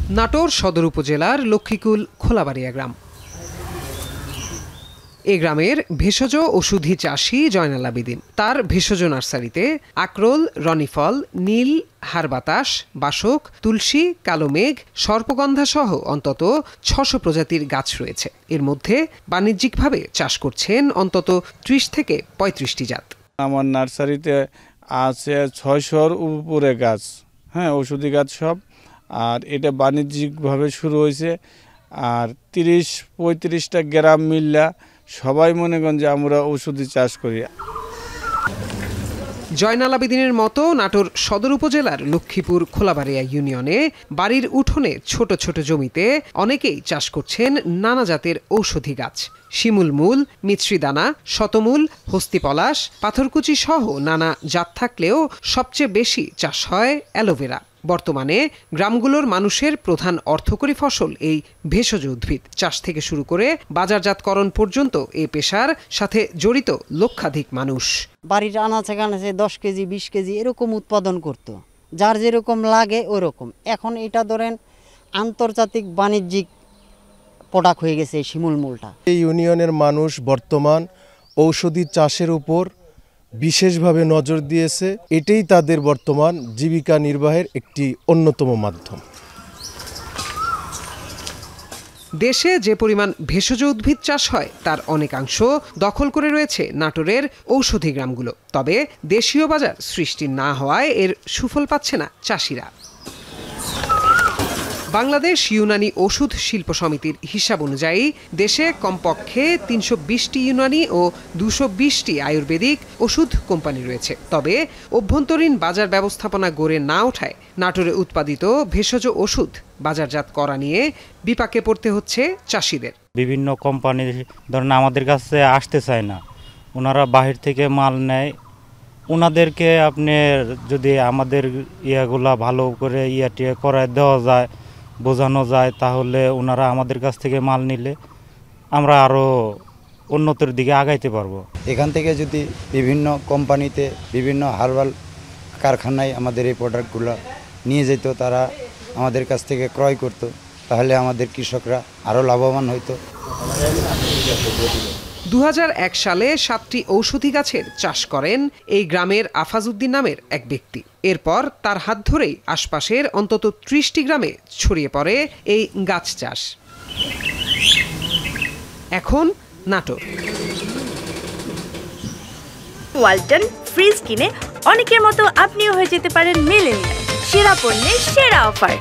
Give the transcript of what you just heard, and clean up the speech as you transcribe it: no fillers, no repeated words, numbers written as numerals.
নাটোর সদর উপজেলার লক্ষ্মীকুল খোলাবাড়িয়া গ্রাম। এ গ্রামের ভেষজ ওষুধি চাষী জয়নাল আবেদিন। তার ভেষজ নার্সারিতে আক্রোল, রনিফল, নীল, হারবাতাস, বাসক, তুলসী, কালো মেঘ, সর্পগন্ধা সহ অন্তত ৬০০ প্রজাতির গাছ রয়েছে। এর মধ্যে বাণিজ্যিকভাবে চাষ করছেন অন্তত ৩০ থেকে ৩৫টি জাত। আমার নার্সারিতে আছে ৬০০-র উপরে গাছ, ওষুধি গাছ সব। আর এটা বাণিজ্যিকভাবে শুরু হয়েছে। আর ৩০-৩৫টা গ্রাম মিল্লা সবাই মনে করেন যে আমরা ওষুধি চাষ করি। জয়নাল আবেদিনের মতো নাটোর সদর উপজেলার লক্ষ্মীপুর খোলাবাড়িয়া ইউনিয়নে বাড়ির উঠোনে ছোট ছোট জমিতে অনেকেই চাষ করছেন নানা জাতের ঔষধি গাছ। শিমুল মূল, মিছরিদানা, শতমূল, হস্তিপলাশ, পাথরকুচি সহ নানা জাত থাকলেও সবচেয়ে বেশি চাষ হয় অ্যালোভেরা। বর্তমানে গ্রামগুলোর মানুষের প্রধান অর্থকরী ফসল এই ভেষজ উদ্ভিদ। চাষ থেকে শুরু করে বাজারজাতকরণ পর্যন্ত এই পেশার সাথে জড়িত লক্ষাধিক মানুষ। বাড়ির আনাচে কানাচে 10 কেজি 20 কেজি এরকম উৎপাদন করত, যার যেরকম লাগে ওরকম। এখন এটা ধরেন আন্তর্জাতিক বাণিজ্যিক প্রোডাক্ট হয়ে গেছে এই শিমুল মূলটা। এই ইউনিয়নের মানুষ বর্তমান ঔষধি চাষের উপর বিশেষভাবে নজর দিয়েছে। এটাই তাদের বর্তমান জীবিকা নির্বাহের একটি অন্যতম মাধ্যম। দেশে যে পরিমাণ ভেষজ উদ্ভিদ চাষ হয় তার অনেকাংশ দখল করে রয়েছে নাটোরের ঔষধি গ্রামগুলো। তবে দেশীয় বাজার সৃষ্টি না হওয়ায় এর সুফল পাচ্ছে না চাষিরা। বাংলাদেশ ইউনানি ওষুধ শিল্প সমিতির হিসাব অনুযায়ী দেশে কমপক্ষে ৩২০টি ইউনানি ও ২২০টি আয়ুর্বেদিক ওষুধ কোম্পানি রয়েছে। তবে অভ্যন্তরীণ বাজার ব্যবস্থাপনা গড়ে না ওঠায় নাটোরে উৎপাদিত ভেষজ ওষুধ বাজারজাত করা নিয়ে বিপাকে পড়তে হচ্ছে চাষিদের। বিভিন্ন কোম্পানি ধরেন আমাদের কাছে আসতে চায় না, ওনারা বাহির থেকে মাল নেয়। ওনাদেরকে আপনার যদি আমাদের ইয়াগুলা ভালো করে করায় দেওয়া যায়, বোঝানো যায়, তাহলে ওনারা আমাদের কাছ থেকে মাল নিলে আমরা আরও উন্নতির দিকে আগাইতে পারবো। এখান থেকে যদি বিভিন্ন কোম্পানিতে বিভিন্ন হার্বাল কারখানায় আমাদের এই প্রোডাক্টগুলো নিয়ে যেত, তারা আমাদের কাছ থেকে ক্রয় করত, তাহলে আমাদের কৃষকরা আরও লাভবান হইতো। ২০০১ সালে 7টি ঔষধি গাছের চাষ করেন এই গ্রামের আফাজউদ্দিন নামের এক ব্যক্তি। এরপর তার হাত ধরেই আশপাশের অন্তত 30টি গ্রামে ছড়িয়ে পড়ে এই গাছ চাষ। এখন নাটোর। ওয়ালটন ফ্রিজ কিনে অনেকের মতো আপনিও হয়ে যেতে পারেন মিলেনিয়াল। সেরা পণ্যের সেরা অফার।